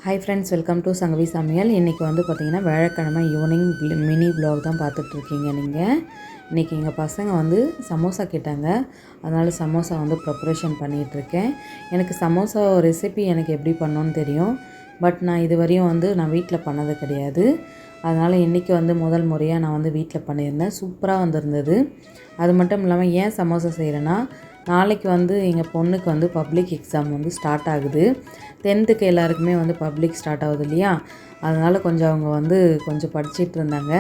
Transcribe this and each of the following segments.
Hi friends, welcome to Sangavi சமையல். இன்றைக்கி வந்து பார்த்திங்கன்னா வியாழக்கிழமை ஈவினிங் மினி வ்ளாக் தான் பார்த்துட்ருக்கீங்க நீங்கள். இன்றைக்கி எங்கள் பசங்க வந்து சமோசா கேட்டாங்க, அதனால் சமோசா வந்து ப்ரிப்ரேஷன் பண்ணிகிட்ருக்கேன். எனக்கு சமோசா ரெசிபி எனக்கு எப்படி பண்ணணுன்னு தெரியும், பட் நான் இதுவரையும் வந்து நான் வீட்டில் பண்ணது கிடையாது. அதனால் இன்றைக்கி வந்து முதல் முறையாக நான் வந்து வீட்டில் பண்ணியிருந்தேன். சூப்பராக வந்திருந்தது. அது மட்டும் இல்லாமல் ஏன் சமோசா செய்கிறேன்னா, நாளைக்கு வந்து எங்கள் பொண்ணுக்கு வந்து பப்ளிக் எக்ஸாம் வந்து ஸ்டார்ட் ஆகுது. 10th எல்லாருக்குமே வந்து பப்ளிக் ஸ்டார்ட் ஆகுது இல்லையா, அதனால் கொஞ்சம் அவங்க வந்து கொஞ்சம் படிச்சுட்டு இருந்தாங்க.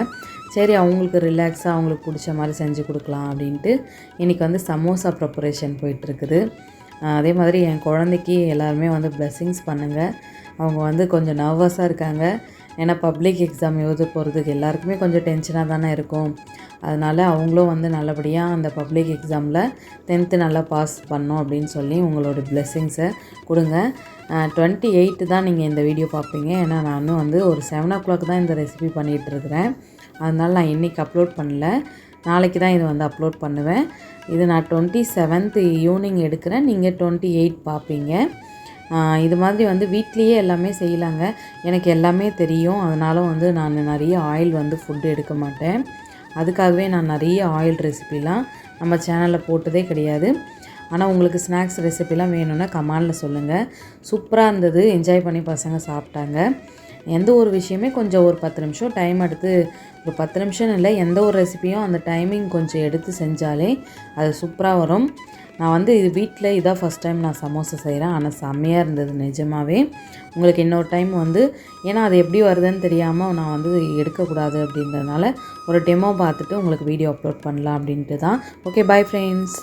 சரி, அவங்களுக்கு ரிலாக்ஸாக அவங்களுக்கு பிடிச்ச மாதிரி செஞ்சு கொடுக்கலாம் அப்படின்ட்டு இன்றைக்கி வந்து சமோசா ப்ரிப்பரேஷன் போயிட்டுருக்குது. அதே மாதிரி என் குழந்தைக்கு எல்லாருமே வந்து பிளெஸ்ஸிங்ஸ் பண்ணுங்கள். அவங்க வந்து கொஞ்சம் நர்வஸாக இருக்காங்க. ஏன்னா பப்ளிக் எக்ஸாம் எழுத போகிறதுக்கு எல்லாருக்குமே கொஞ்சம் டென்ஷனாக தானே இருக்கும். அதனால் அவங்களும் வந்து நல்லபடியாக அந்த பப்ளிக் எக்ஸாமில் 10th நல்லா பாஸ் பண்ணோம் அப்படின்னு சொல்லி உங்களோட பிளெஸ்ஸிங்ஸை கொடுங்க. 28 தான் நீங்கள் இந்த வீடியோ பார்ப்பீங்க. ஏன்னா நான் வந்து ஒரு 7 o'clock தான் இந்த ரெசிபி பண்ணிகிட்ருக்கிறேன். அதனால் நான் இன்றைக்கி அப்லோட் பண்ணல, நாளைக்கு தான் இது வந்து அப்லோட் பண்ணுவேன். இது நான் 27th ஈவினிங் எடுக்கிறேன், நீங்கள் 28 பார்ப்பீங்க. இது மாதிரி வந்து வீட்லேயே எல்லாமே செய்யலாங்க. எனக்கு எல்லாமே தெரியும். அதனால வந்து நான் நிறைய ஆயில் வந்து ஃபுட்டு எடுக்க மாட்டேன். அதுக்காகவே நான் நிறைய ஆயில் ரெசிபிலாம் நம்ம சேனலில் போட்டதே கிடையாது. ஆனால் உங்களுக்கு ஸ்நாக்ஸ் ரெசிபிலாம் வேணும்னா கமெண்டில் சொல்லுங்கள். சூப்பராக இருந்தது, என்ஜாய் பண்ணி பசங்க சாப்பிட்டாங்க. எந்த ஒரு விஷயமே கொஞ்சம் ஒரு 10 நிமிஷம் டைம் எடுத்து, ஒரு 10 நிமிஷம் இல்லை, எந்த ஒரு ரெசிபியும் அந்த டைமிங் கொஞ்சம் எடுத்து செஞ்சாலே அது சூப்பராக வரும். நான் வந்து இது வீட்டில் இதான் ஃபஸ்ட் டைம் நான் சமோசா செய்கிறேன். ஆனால் செம்மையாக இருந்தது நிஜமாகவே. உங்களுக்கு இன்னொரு டைம் வந்து, ஏன்னா அது எப்படி வருதுன்னு தெரியாமல் நான் வந்து எடுக்கக்கூடாது அப்படின்றதுனால ஒரு டெமோ பார்த்துட்டு உங்களுக்கு வீடியோ அப்லோட் பண்ணலாம் அப்படின்ட்டு தான். Okay, bye friends.